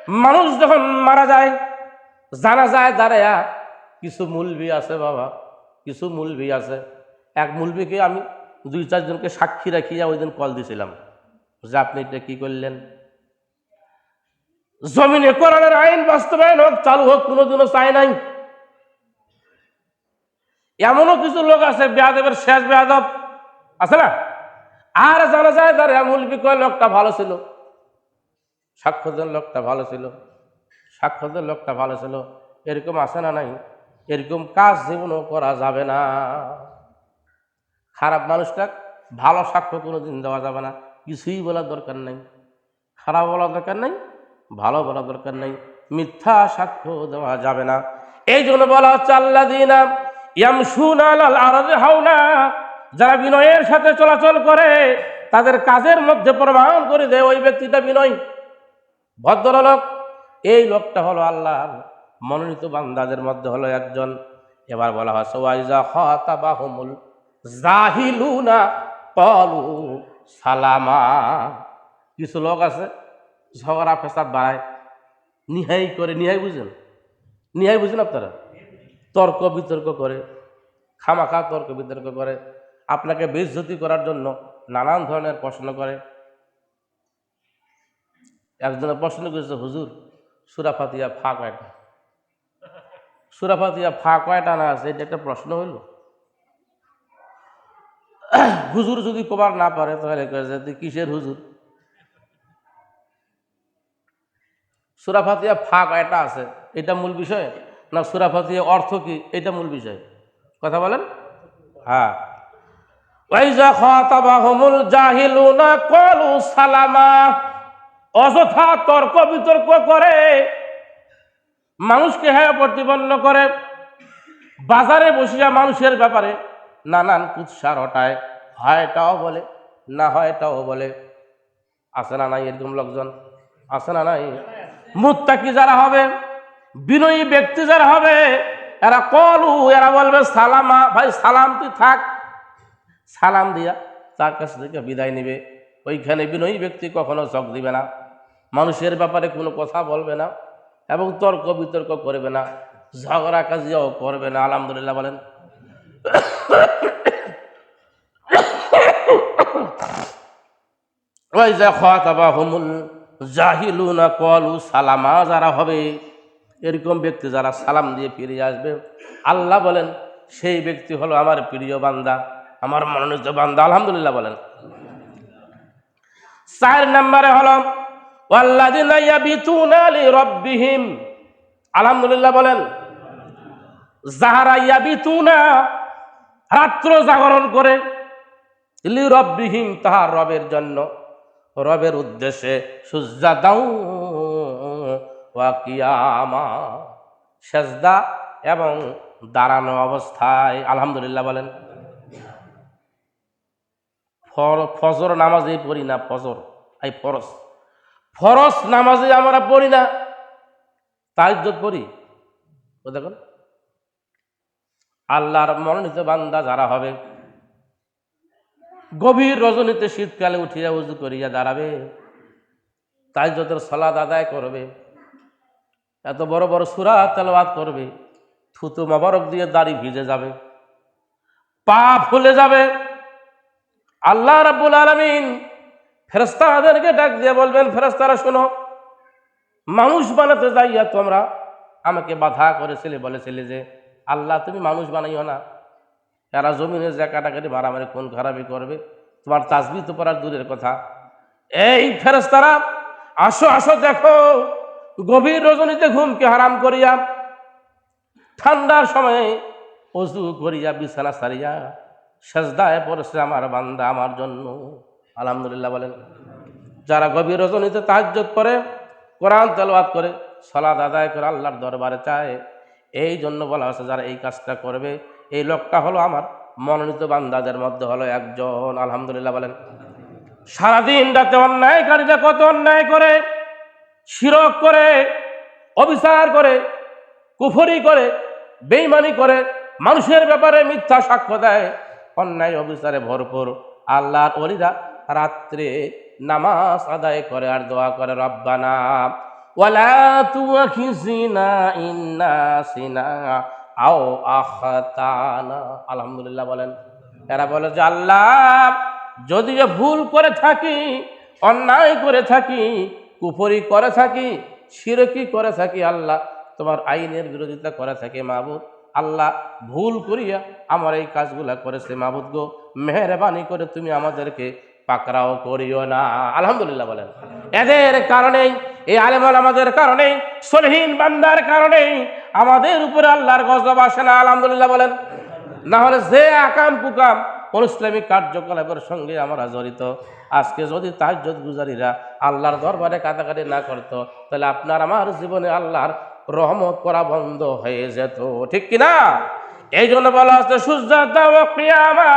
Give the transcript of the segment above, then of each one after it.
মানুষ যখন মারা যায় জানাজায় দাঁড়ায়া কিছু মুলবি আছে বাবা, কিছু মুলবি আছে। এক মুলবিকে আমি 2-4 জনকে সাক্ষী রাখিয়া ওই দিন কল দিছিলাম যে আপনি এটা কি করলেন। জমিনে কোরআনের আইন বাস্তবায়ন হোক, চালু হোক, কোনোদিনও চাই নাই। এমনও কিছু লোক আছে বেয়াদবের শেষ বেয়াদব আছে না। আর জানা যায় তার মুলবি কয় লোকটা ভালো ছিল, সাক্ষ্য দেন লোকটা ভালো ছিল, সাক্ষ্য দেন লোকটা ভালো ছিল। এরকম আছে না নাই? এরকম কাজ জীবনও করা যাবে না। খারাপ মানুষটা ভালো সাক্ষ্য কোনোদিন দেওয়া যাবে না। কিছুই বলার দরকার নাই, খারাপ বলার দরকার নাই, ভালো বলার দরকার নাই, মিথ্যা সাক্ষ্য দেওয়া যাবে না। এই জন্য বলা হচ্ছে আল্লাযীনা ইয়ামশুনা আলাল আরদি হাওনা, যারা বিনয়ের সাথে চলাচল করে তাদের কাজের মধ্যে প্রমাণ করে দেয় ওই ব্যক্তিটা বিনয়, ভদ্রলোক। এই লোকটা হলো আল্লাহর মনোনীত বান্দাদের মধ্যে হলো একজন। এবার বলা হচ্ছে ওয়াইজা খাতাবাহুমুল জাহিলুনা ক্বালু সালামা। কিছু লোক আছে ঝগড়া ফেসাদ বাড়ায়, নিহাই করে, নিহাই বুঝেন, নিহাই বুঝেন আপনারা? তর্ক বিতর্ক করে, খামাখা তর্ক বিতর্ক করে, আপনাকে বেইজ্জতি করার জন্য নানান ধরনের প্রশ্ন করে। একজনের প্রশ্ন করেছে, হুজুর সূরা ফাতিহা ফা কয়টা? সূরা ফাতিহা ফা কয়টা না আছে, এটা একটা প্রশ্ন হইল। হুজুর যদি কবার না পারে তাহলে তুই কিসের হুজুর? সূরা ফাতিহা ফা কয়টা আছে এটা মূল বিষয় না সূরা ফাতিহা অর্থ কি এটা মূল বিষয়? কথা বলেন। হ্যাঁ, ওয়াইজা খাতাবাহুমুল জাহিলুনা ক্বালু সালামা। অযথা তর্ক বিতর্ক করে, মানুষকে হ্যাঁ প্রতিপন্ন করে, বাজারে বসিয়া মানুষের ব্যাপারে নানান কুৎসা রটায়, হয় এটাও বলে, না হয় এটাও বলে। আছে না নাই এরকম লোকজন? আছে না নাই? মুত্তাকি যারা হবে, বিনয়ী ব্যক্তি যারা হবে, এরা কলু, এরা বলবে সালামা, ভাই সালাম তুই থাক, সালাম দিয়া তার কাছ থেকে বিদায় নিবে। ওইখানে বিনয়ী ব্যক্তি কখনো চোখ দিবে না, মানুষের ব্যাপারে কোনো কথা বলবে না, এবং তর্ক বিতর্ক করবে না, ঝগড়া কাজিয়াও করবে না। আলহামদুলিল্লাহ বলেন। ওয়াইজা খাতাবাহুমুল জাহিলুনা ক্বালু সালামা, যারা হবে এরকম ব্যক্তি, যারা সালাম দিয়ে ফিরে আসবে, আল্লাহ বলেন সেই ব্যক্তি হলো আমার প্রিয় বান্দা, আমার মনোনীত বান্দা। আলহামদুলিল্লাহ বলেন। 4 নম্বরে হলো ওয়াল্লাযিনা ইয়াবিতুনা লিরাব্বিহিম। আলহামদুলিল্লাহ বলেন। যাহারা ইয়াবিতুনা রাত্র জাগরণ করে, লিরাব্বিহিম তাহার রবের জন্য, রবের উদ্দেশ্যে, সুজদাউ ওয়া কিয়ামা, সেজদা এবং দাঁড়ানো অবস্থায়। আলহামদুলিল্লাহ বলেন। ফজর নামাজে পড়ি না, ফজর এই ফরজ, ফরজ নামাজে আমরা পড়ি না, তাহাজ্জুদ পড়ি। ও দেখুন, আল্লাহর মনোনীত বান্দা যারা হবে, গভীর রজনীতে শীতকালে উঠিয়া উজু করিয়া দাঁড়াবে, তাহাজ্জুদের সালাত আদায় করবে, এত বড় বড় সূরা তেলাওয়াত করবে, থুতু মোবারক দিয়ে দাড়ি ভিজে যাবে, পা ফুলে যাবে। আল্লাহ রাব্বুল আলামিন ফেরেশতাদেরকে ডাক দিয়ে বলবেন, ফেরেশতারা শোনো, মানুষ বানাতে যাইয়া তোমরা আমাকে বাধা করেছিলে, বলেছিলে যে আল্লাহ তুমি মানুষ বানাইও না, এরা জমিনে যে কাটাকাটি মারামারি খুন খারাপি করবে, তোমার তাসবিহ তো পড়ার দূরের কথা। এই ফেরেশতারা আসো আসো, দেখো গভীর রজনীতে ঘুমকে হারাম করিয়া, ঠান্ডার সময়ে ওযু করিয়া বিছানা সারিয়া সেজদায় পড়েছে আমার বান্দা আমার জন্য। আলহামদুলিল্লাহ বলেন। যারা গভীর রজনীতে তাহাজ্জুদ করে, কোরআন তেলাওয়াত করে, সালাত আদায় করে, আল্লাহর দরবারে চায়, এই জন্য বলা হচ্ছে যারা এই কাজটা করবে, এই লোকটা হলো আমার মনোনীত বান্দাদের মধ্যে হলো একজন। আলহামদুলিল্লাহ বলেন। সারাদিন রাতে অন্যায়কারীরা কত অন্যায় করে, শিরক করে, অবিচার করে, কুফরি করে, বেঈমানি করে, মানুষের ব্যাপারে মিথ্যা সাক্ষ্য দেয়, অন্যায় অবিচারে ভরপুর। আল্লাহর ওলিরা রাত্রে নামাজ আদায় করে আর দোয়া করে, রব্বানা ওয়ালা তুআখিযনা ইন নাসিনা আও আখতানা। আলহামদুলিল্লাহ বলেন। এরা বলে যে আল্লাহ যদি ভুল করে থাকি, অন্যায় করে থাকি, কুফরি করে থাকি, শিরকি করে থাকি, আল্লাহ তোমার আইনের বিরোধিতা করে থাকি মাবুদ, আল্লাহ ভুল করিয়া আমার এই কাজগুলা করেছে মাবুদ গো, মেহেরবানি করে তুমি আমাদেরকে পাকড়াও করিও না। আলহামদুলিল্লাহ বলেন। এদের কারণেই, এই আলেম ওলামাদের কারণেই, সলিহীন বান্দার কারণেই আমাদের উপরে আল্লাহর গজব আসে না। আলহামদুলিল্লাহ বলেন। না হলে যে আকাম কুকাম কোন ইসলামিক কার্যকলাপের সঙ্গে আমরা জড়িত, আজকে যদি তাহাজ্জুদ গুজারিরা আল্লাহর দরবারে কাটাকাটি না করতো, তাহলে আপনার আমার জীবনে আল্লাহর রহমত করা বন্ধ হয়ে যেত, ঠিক কিনা? এই জন্য বলা হচ্ছে সুজদা ওয়া কিয়ামা,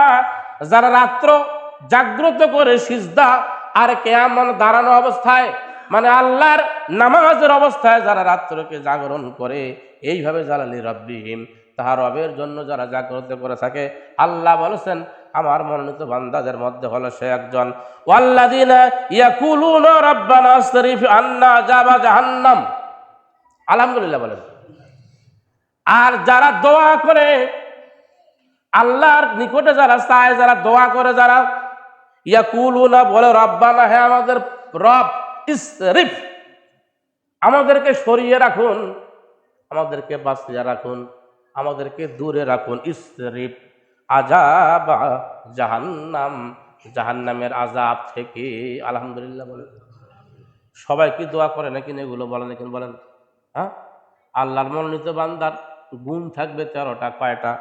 যারা রাত্র জাগ্রত করে সিজদা আর কিয়াম মানে দাঁড়ানো অবস্থায়, মানে আল্লাহর নামাজের অবস্থায় যারা রাত্রকে জাগরণ করে, এইভাবে জালালি রব্বিহিম, তাহার রবের জন্য যারা জাগ্রত করে থাকে, আল্লাহ বলেছেন আমার মনোনীত বান্দাদের মধ্যে হলো সে একজন। ওয়াল্লাযিনা ইয়াকুলুনা রাব্বানা আসরিফ আন্না আযাবা জাহান্নাম। আলহামদুলিল্লাহ বলেন। আর যারা দোয়া করে, আল্লাহর নিকটে যারা চায়, যারা দোয়া করে, যারা ইয়াকুলুনা বলে রব্বানা, হে আমাদের রব, ইসরিফ, আমাদেরকে সরিয়ে রাখুন, আমাদেরকে বাঁচিয়ে রাখুন, আমাদেরকে দূরে রাখুন, ইসরিফ আযাবা জাহান্নাম, জাহান্নামের আযাব থেকে। আলহামদুলিল্লাহ বলেন। সবাই কি দোয়া করে নাকি এগুলো বলেন, নাকি বলেন? হ্যাঁ, আল্লাহর মনোনীত বান্দার গুণ থাকবে 13টা। কয়টা?